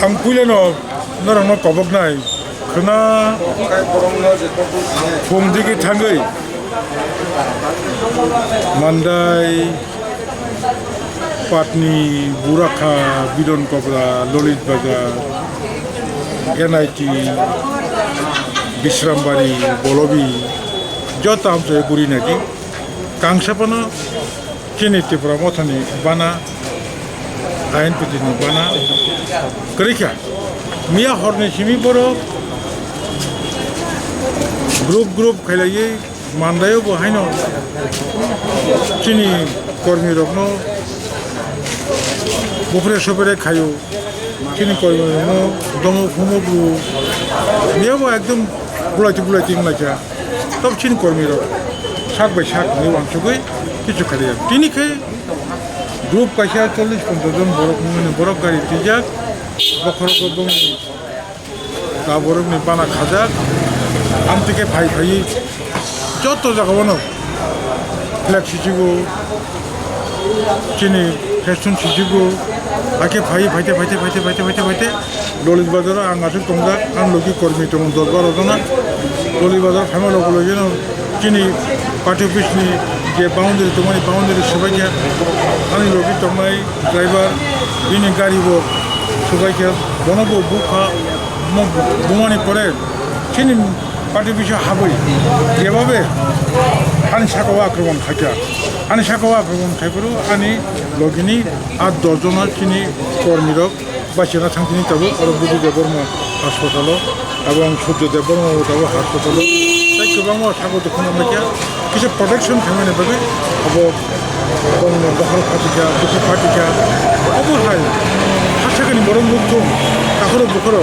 Ang pula no narang no kobok nai kena phung digi thangai mandai patni burakha bidon kopra lolit bazar NIT Bishrambari Bolobi jota amse guri naki kangsapana kini tipra mothani bana ain pitini bana kerikya mia horne simi boro group khailai mandayo bo haino chini kormi rokno bofre sobere khayo chini kormi rokno dongo phumogru niabo ekdom bulati nglacha tob chini kormi rok sak bai sak ni wangsugui kichu khaliya tini khai group কাইসা 40-50 জন বড় গাড়ি তিজাক বখর গবং তা বরমনি বানা খাজাক আমতিকে ভাই যত জায়গাবনো flag সিচিগো চিনি festoon সিচিগো আকে ভাইতে ললিত বাজার আং আসুক টংজাক আং লগি কর্মী টং 10-12 জনা ললিত বাজার ফ্যামিলি লগলো যেন চিনি পার্টি অফিসনি যে বাউন্ডারি সবাইকে আমি লগি টংনাই ড্রাইভার বিনি গাড়িবো সবাইকে বনবো বুখা বুমানি পরে চিনি পার্টি অফিসে হাবই এভাবে আনি সাকাওয়া আক্রমণ খাইয়া আনি সাকাওয়া আক্রমণ খাইপুরু আনি লগিনি 8-10 জনা চিনি কর্মীরক বাঁচিনা থাকি তাবো আর বুদ্ধদেব বর্ম হাসপাতাল এবং সূর্যদেব বর্ম তাবো হাসপাতাল তাই গোबां সাগর দক্ষিণ আমেরিকা কিছু প্রটেকশন থাকবে পাবে अब বহর ফাটিকা দুঃখ ফাটিকা অবহায় হাসাখানি বড় মুখম তাখর বুখর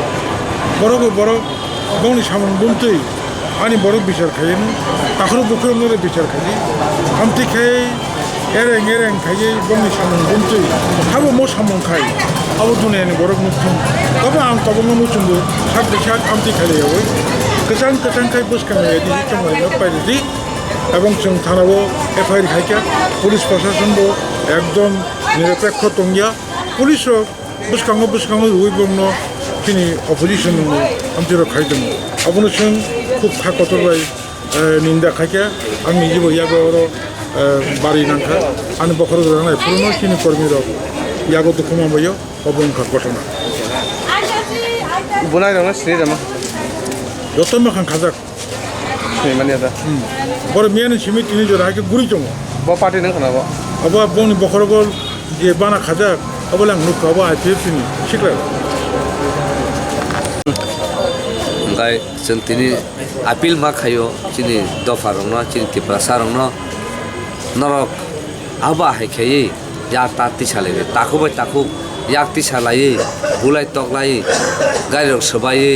বড় গাवनि সামন বলতে আনি বড় বিচার খাইন তাখর বুখর নরে বিচার খাই আমতি খাই এরেং খাই গাवनि সামন বলতে হাবো মো সামন খাই আবো দুনিয়ানি বড় মুখম তবে আं তবঙ্গ মুচুঙ্গো সাথে আমতি খাই যাবে गोजान खाय बोसखांनाय di चंगलायनो पाइदि এবং जों थानावो एफआईआर खायखा पुलिस प्रशासनबो एकदम निरपेक्ष तंगिया पुलिस बोसखाङो रुइ बंनो खिनि अपोजिशन आमतिरो खायदों अबनो जों खूब खाकतरबाय निंदा खायखा आंनि जिबो यागो बारि नांखा आंनि बखर गोनांनाय पुरनो खिनि कर्मीरो यागो दुखुमाबायो अबंखा घटना बुनाय दङ स्नि जामा 여떤 막한 가작 많이 하다. 바로 미안한 심이 뛰는 줄 알게 구리 좀. 뭐 파티는 거나 봐. 아바 봉이 버커걸 이제 바나 가작 아발랑 놓고 아바 아이피스니 시끄러. गाय जों दिनै आपिल मा खायो दिनै दफारंनो दिनै तिप्रासारंनो नरक आबा हायखायै या ताति सालायो ताखुबाय ताखु याक्ति सालायो बुलाय तकलाय गारिरक सोबायै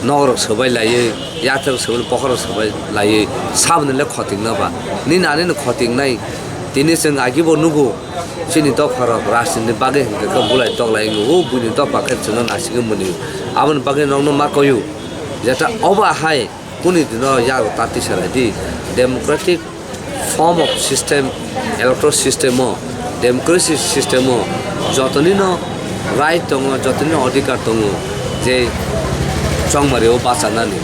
नगरक सोबाय लायो यात्रक सोबाय बखरक सोबाय लायो साबनले खतिंनाबा नि नानेनो खतिंनाय दिनै जों आगिबो नुगो दिनै दफारक रासिनि बागे हिंगा बुलाय तकलाय नुगो बुनि दफाखे जों नासिगो मोनि आबन बागे नंनो मा कयो যেটা অবাহাই কোন দিন ইয়ার তাতি সারাদি democratic form of system electoral system democracy system যতনি রাইট দङ যতনি অধিকার দङ যে চংমারিও বাঁচানানি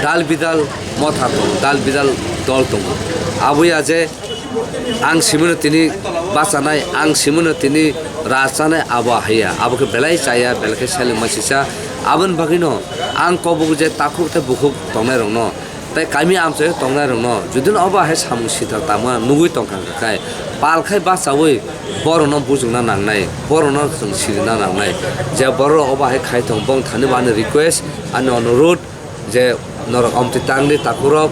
দাল বিদাল মথা দङ দাল বিদাল দল দङ আবুয়া যে आं सिमोनो तिनी बाचानाय आं सिमोनो तिनी राजानाय आबहाया आबोखौ बेलाय जाया बेलाखै साइलें मानसिसा आबोन बागैनो आं कबुक जे ताखुते बुखुक तंनाय रंनो ताय कामि आमसे तंनाय रंनो जुदिन अबाहाय सामुं सिथा तामा नुगै तंखांखाय पालखाय बाचावै बरनो बुजुंना नांनाय बरनो जों सिरिना नांनाय जे बर अबाहाय खायथं बं थानो बानो रिक्वेस्ट आनि अनुरोध जे नरक अमति तांनि ताकुरक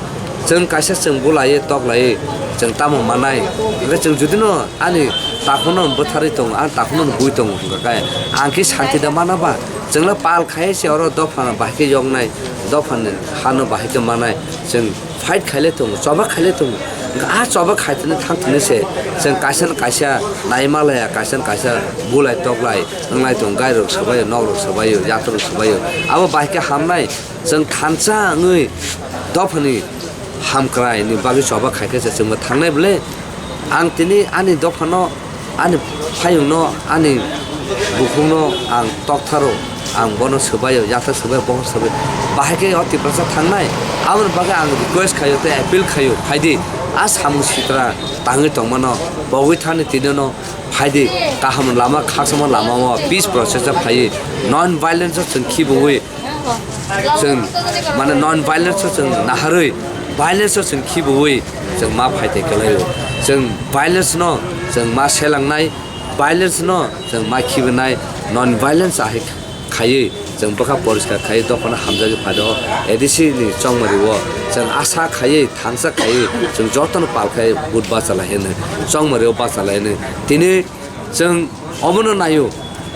जों कायसा जों बुलायो तक लायो जों तामो मानाय ओमफ्राय जों जुदिनो आंनि ताखुनो बोथारै दं आं ताखुनो बुइ दं होनखाय आंखि शान्ति दा मानाबा जोंला पाल खायसे आरो दफान बाहायके यंनाय दफान हानो बाहायके मानाय जों फाइट खायले दं जबा खायले दं आ जबा खायथनो थांथनोसे जों कायसा नायमालाया कायसा बुलाय तकलाय नंलाय दं गायरक सबाय नगरक सबाय यात्रक सबाय आबो बाहायके हामनाय जों थानसाङै दफानि हामक्राय नि बागै जबा खायके जों थांनाय बले आं तिनि आनि दफानो आनि फायुनो आनि बुखुनो आं तकथारो आं बनो सोबायो याथा सोबाय बहुत सोबाय बाहायके अति प्रसाद थांनाय आबर बागे आं रिक्वेस्ट खायो ते एपिल खायो फायदे आ सामु सित्रा ताङै तंमानो बगै थाने तिननो फायदे काहाम लामा खासम लामा पीस प्रोसेस फायो नन भाइलेंस जों खिबोय जों माने नन भाइलेंस जों नाहारै भाइलेंस जों खिबोय जों मा फायदे गलायो जों भाइलेंस न जों मा सेलांनाय भाइलेंस न जों मा खिबोनाय नन भाइलेंस आहे खायो जों बखा परिष्कार खायो दफाना हामजागे फादो एदिसिनि चंमरिवो जों आशा खायो थांसा खायो जों जतन पालखाय बुट बाचाला हेनो चंमरिव बाचाला हेनो दिनै जों अबनो नायो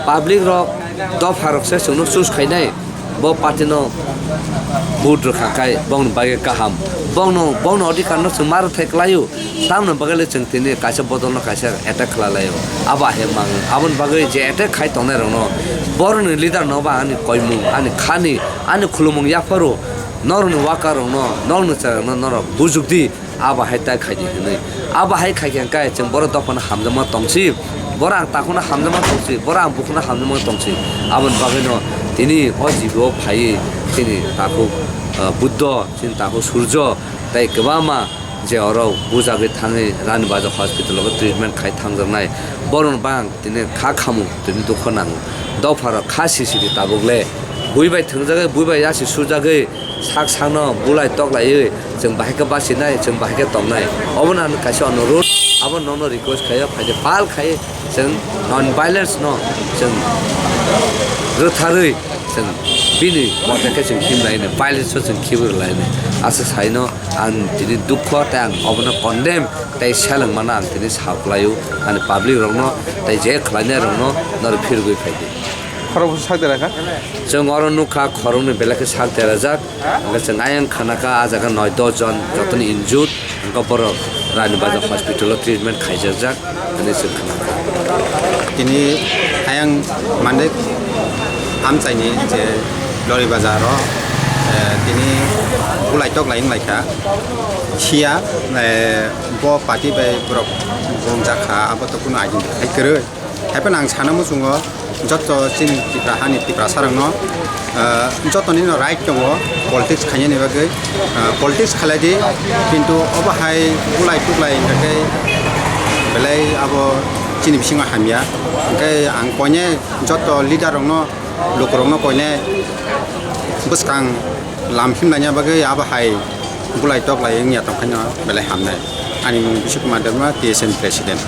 पाब्लिक र दफारकसे जोंनो चुज खायनाय ब पार्टिनो बुट रखाखाय बंग बागे काहाम बंग अधिकार न जों मार थायख्लायो तामनो बगले जों दिनै कासे बदल न कासे एटाक खालायो आबा हे मांग आबन बागे जे एटाक खाय तंनाय रनो बरनो लिडार न बा आनि कयमु आनि खानि आनि खुलुमंग याफारो नरनो वाकारो न नरनो चार न नर बुजुगदि आबा हाय ताय खायदि हनै आबा हाय खायखें काय जों बर दफन हामजमा तंसि बर आं ताखुना हामजमा तंसि बर आं बुखुना हामजमा तंसि आबन बागे न दिनै अजिबो फायै दिनै ताखौ बुद्ध दिनै ताखौ सूर्य ताय गोबामा जे अराव बुजागे थाङै रानि बाजा हस्पिटालाव ट्रिटमेन्ट खाय थांजोबनाय बरन बां दिनै खा खामु दिनै दुख नाङो दफारा खा सिसिरि ताबुगले बुइबाय थोंजागे बुइबाय यासि सुजागे साक सानो बुलाय तगलायै जों बाहायके बासिनाय जों बाहायके तंनाय अबना कासे अनुरोध अब नन रिक्वेस्ट खायो फायदे पाल खायो जों नन भाइलेंस न जों रोथारै जों बिनि मथेखे जों खिमलायनो भाइलेंस जों खिबोलायनो आसा साइनो आं दिनै दुख ताय आं अबनो कन्डेम ताय सेलों माना आं दिनै साप्लायो आनि पाब्लिक रंनो ताय जे खलायनाय रंनो नर फिरगै फायदे खर'खौ सागदेराखा जों अरन नुखा खरंनि बेलाके सागदेरा जाक जों आयं खानाका आजागा 9-10 जन जतन इनजुर्ड अंका बर रानि बाजा हस्पिटालाव ट्रिटमेन्ट खायजाक दिनै जों खानाका दिनै आयं माने आमचाइनि जे लरि बाजाराव दिनै बुलायटक लाइन लायखा सिया ब पार्टी बाय ब्रक गंजाखा आबत कुनो आइडेन्टिफाइ करे हेपन आं सानमु सुङो जत चिन तिप्रा हानि तिप्रा सारंनो जतनि राइट दङ पलिटिक्स खायनि बागै पलिटिक्स खालायदि किन्तु अबहाय बुलाय टुलाय ओंखाय बेलाय अब चिनि बिसिङा हामिया ओंखाय आं कयने जत लिडार रंनो लोकरंनो कयने बसकां लामफिननाया बागै आबहाय बुलाय टक लाय निया तंखायनो बेलाय हामनाय आनि मुं बिशु कुमार दर्मा TSN प्रेसिडेन्ट